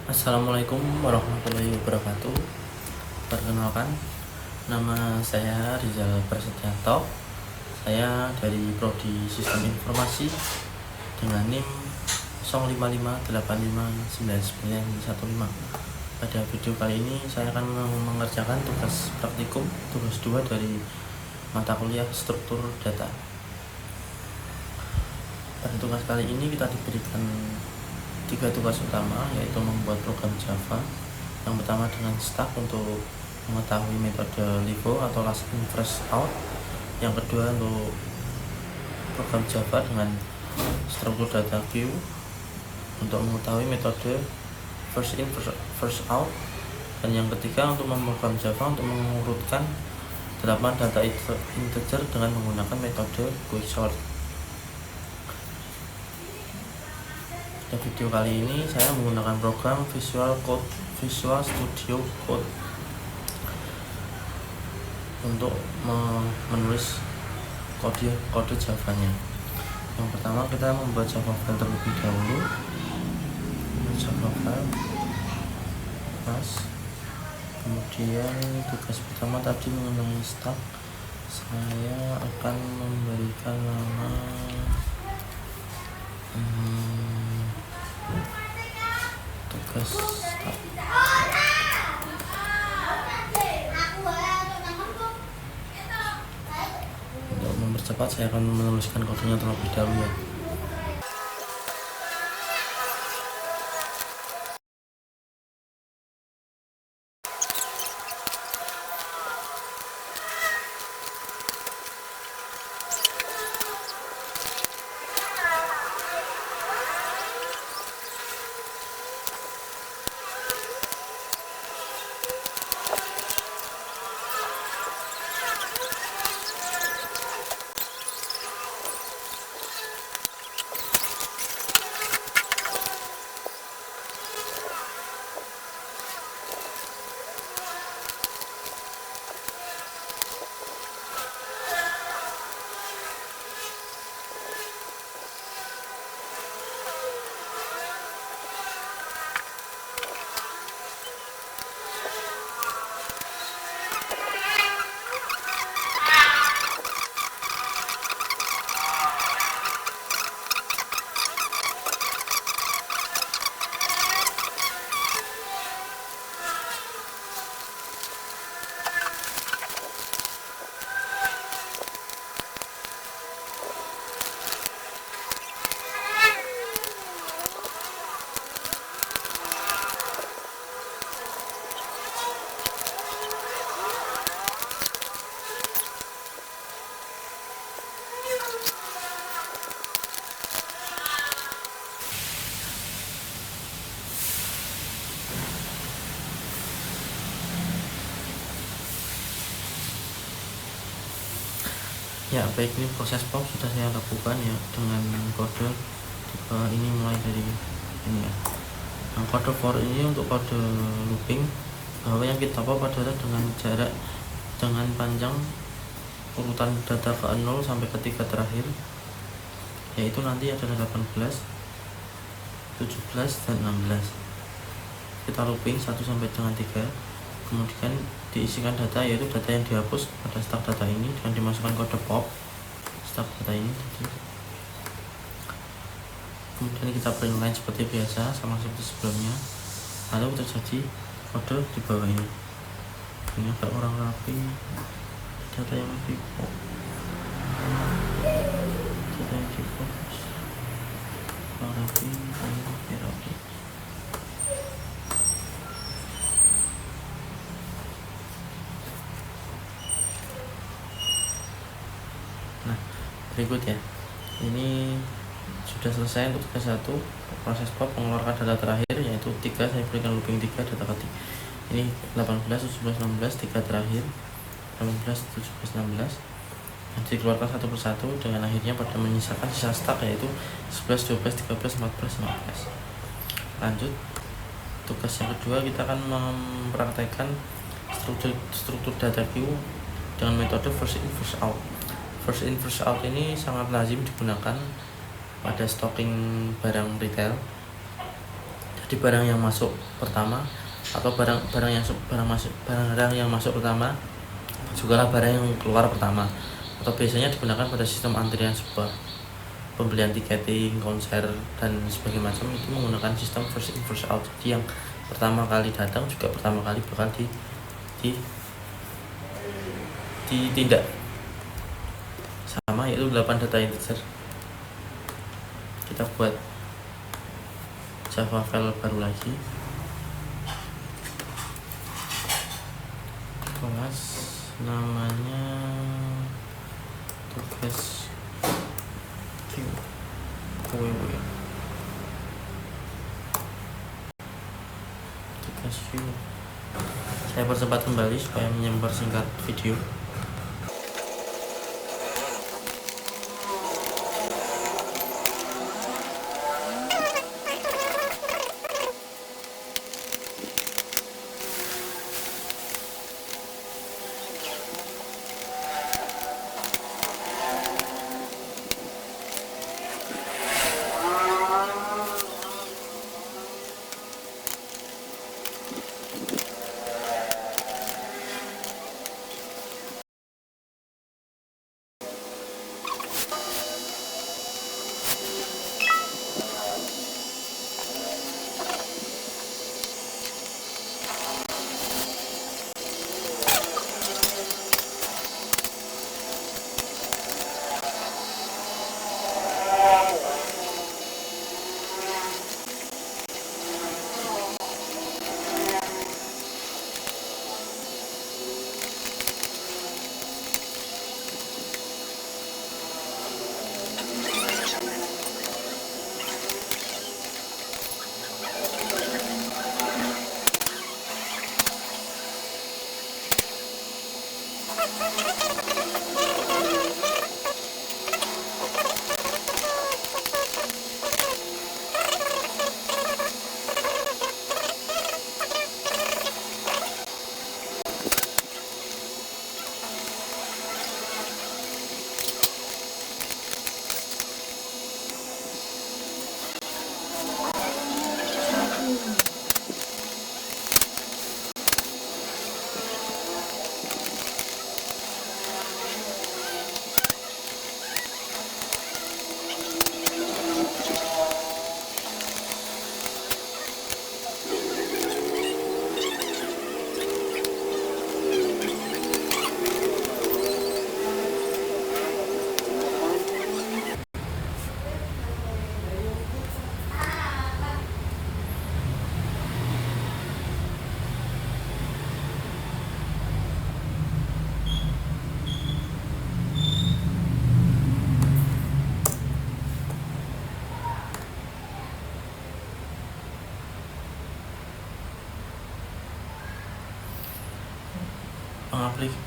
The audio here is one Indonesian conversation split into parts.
Assalamualaikum warahmatullahi wabarakatuh. Perkenalkan, nama saya Rizal Prasetyanto. Saya dari Prodi Sistem Informasi dengan NIM 0558599915. Pada video kali ini saya akan mengerjakan tugas praktikum tugas 2 dari mata kuliah struktur data. Pada tugas kali ini kita diberikan 3 tugas utama, yaitu membuat program Java. Yang pertama dengan stack untuk mengetahui metode LIFO atau last in first out. Yang kedua untuk program Java dengan struktur data queue untuk mengetahui metode first in first out. Dan yang ketiga untuk memprogram Java untuk mengurutkan 8 data integer dengan menggunakan metode quicksort. Pada video kali ini saya menggunakan program Visual Studio Code untuk menulis kode Java-nya. Yang pertama kita membuat Java file terlebih dahulu. Java file kemudian tugas pertama tadi mengenai stack, saya akan memberikan nama tugas stack. Untuk mempercepat saya akan menuliskan kodenya terlebih dahulu ya. Ya baik, ini proses pop sudah saya lakukan ya dengan kode ini mulai dari ini ya. Nah, kode for ini untuk kode looping, bahwa yang kita pop adalah dengan jarak dengan panjang urutan data ke 0 sampai ke 3 terakhir, yaitu nanti adalah 18, 17 dan 16. Kita looping 1 sampai dengan 3, kemudian diisikan data, yaitu data yang dihapus pada stack data ini dan dimasukkan kode pop stack data ini tadi. Kemudian kita print line seperti biasa sama seperti sebelumnya, lalu terjadi kode di bawah ini. Ini agak kurang rapi, data yang lebih pop, data yang di pop kurang rapi, ini lebih rapi. Nah, berikut ya, ini sudah selesai untuk tugas 1, proses pop mengeluarkan data terakhir yaitu 3, saya berikan looping 3 data ketik. Ini 18, 17, 16, 3 terakhir 18, 17, 16, dan dikeluarkan satu persatu dengan akhirnya pada menyisakan sisa stack yaitu 11, 12, 13, 14, 15. Lanjut, tugas yang kedua kita akan mempraktekkan struktur data queue dengan metode first in first out. First in first out ini sangat lazim digunakan pada stocking barang retail. Jadi barang yang masuk pertama atau barang yang masuk pertama jugalah barang yang keluar pertama, atau biasanya digunakan pada sistem antrian sebuah pembelian tiketing, konser, dan sebagainya macam itu menggunakan sistem first in first out. Jadi yang pertama kali datang juga pertama kali bakal ditindak sama, yaitu 8 data integer. Kita buat Java file baru lagi, kelas namanya tugas tugas view. Saya percepat kembali supaya mempersingkat video.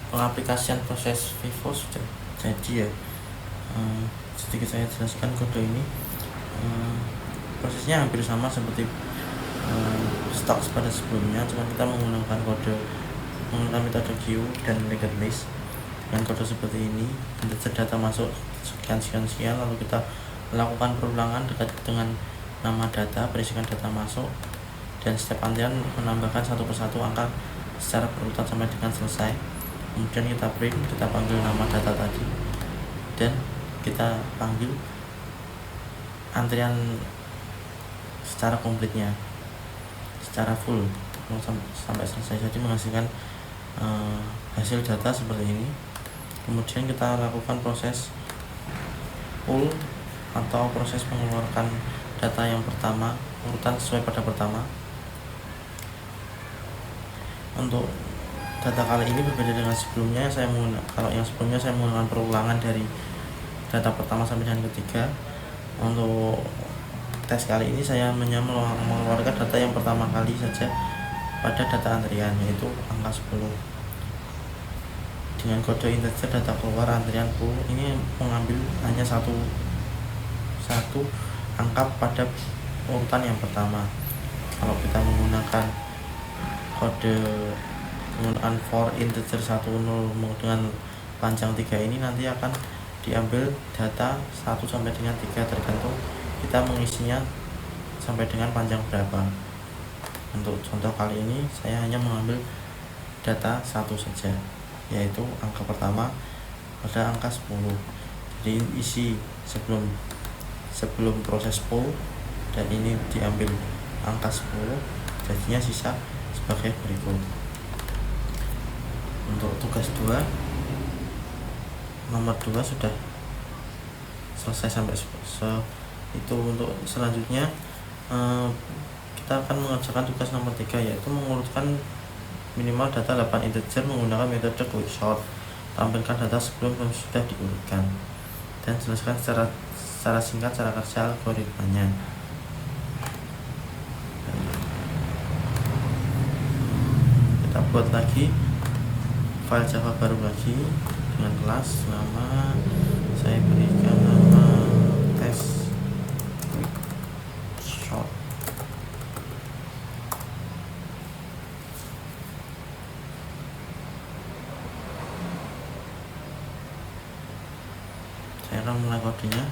Pengaplikasian proses Vivo sudah jadi ya. Sedikit saya jelaskan kode ini. Prosesnya hampir sama seperti stok pada sebelumnya, cuma kita menggunakan metode queue dan linked list dengan kode seperti ini. Data masuk sekian, lalu kita melakukan perulangan dekat dengan nama data, berisikan data masuk, dan step antrian menambahkan satu persatu angka secara berurutan sampai dengan selesai. Kemudian kita print, kita panggil nama data tadi, dan kita panggil antrian secara komplitnya, secara full sampai selesai. Jadi menghasilkan hasil data seperti ini. Kemudian kita lakukan proses pull atau proses mengeluarkan data yang pertama, urutan sesuai pada pertama. Untuk data kali ini berbeda dengan sebelumnya. Kalau yang sebelumnya saya menggunakan perulangan dari data pertama sampai dengan ketiga. Untuk tes kali ini saya mengeluarkan data yang pertama kali saja pada data antrian, yaitu angka 10. Dengan kode integer data keluar antrian pull ini mengambil hanya satu angka pada urutan yang pertama. Kalau kita menggunakan kode menggunakan for integer 10 dengan panjang 3 ini, nanti akan diambil data 1 sampai dengan 3 tergantung kita mengisinya sampai dengan panjang berapa. Untuk contoh kali ini saya hanya mengambil data satu saja, yaitu angka pertama pada angka 10. Jadi isi sebelum proses pull, dan ini diambil angka 10, jadinya sisa sebagai berikut. Untuk tugas 2, nomor 2 sudah selesai sampai itu. Untuk selanjutnya kita akan mengerjakan tugas nomor 3, yaitu mengurutkan minimal data 8 integer menggunakan metode quicksort. Tampilkan data sebelum dan sudah diurutkan, dan jelaskan secara singkat cara kerja algoritmanya. Kita buat lagi file Java baru lagi dengan kelas nama, saya berikan nama test quicksort. Saya akan mulai kodenya.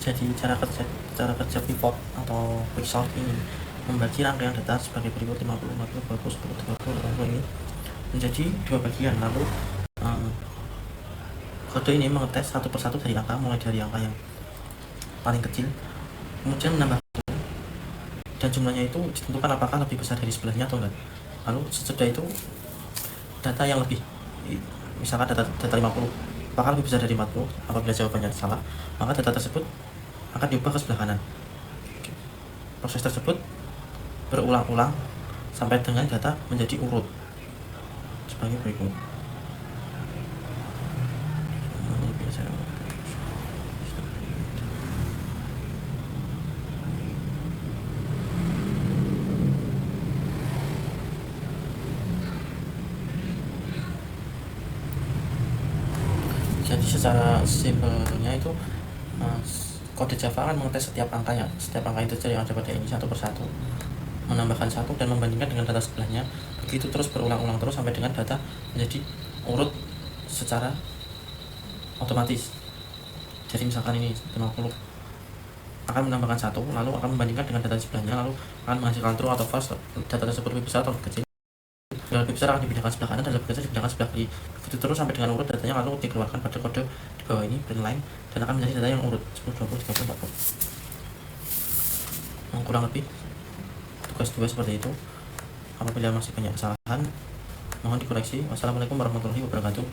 Jadi cara kerja pivot atau quicksort ini membagi rangkaian data sebagai berikut: 50, 40, 20, 10, 30, ini menjadi dua bagian. Lalu kode ini mengetes satu persatu dari angka, mulai dari angka yang paling kecil, kemudian menambah dan jumlahnya itu ditentukan apakah lebih besar dari sebelahnya atau enggak. Lalu sesudah itu data yang lebih, misalkan data 50, apakah lebih besar dari 40? Apabila jawabannya salah, maka data tersebut akan diubah ke sebelah kanan. Proses tersebut berulang-ulang sampai dengan data menjadi urut sebagai berikut. Jadi secara simpelnya itu kode Java akan mengetes setiap angka integer yang ada pada ini satu persatu, menambahkan satu dan membandingkan dengan data sebelahnya. Begitu terus berulang-ulang terus sampai dengan data menjadi urut secara otomatis. Jadi misalkan ini 50, akan menambahkan satu, lalu akan membandingkan dengan data sebelahnya, lalu akan menghasilkan true atau false. Data tersebut lebih besar atau lebih kecil. Yang lebih besar akan dipindahkan sebelah kanan dan lebih kecil dipindahkan sebelah kiri. Begitu terus sampai dengan urut datanya, lalu dikeluarkan pada kode di bawah ini print line, dan akan menjadi data yang urut 10, 20, 30, 40. Kurang lebih tugas 2 seperti itu. Apabila masih banyak kesalahan, mohon dikoreksi. Wassalamualaikum warahmatullahi wabarakatuh.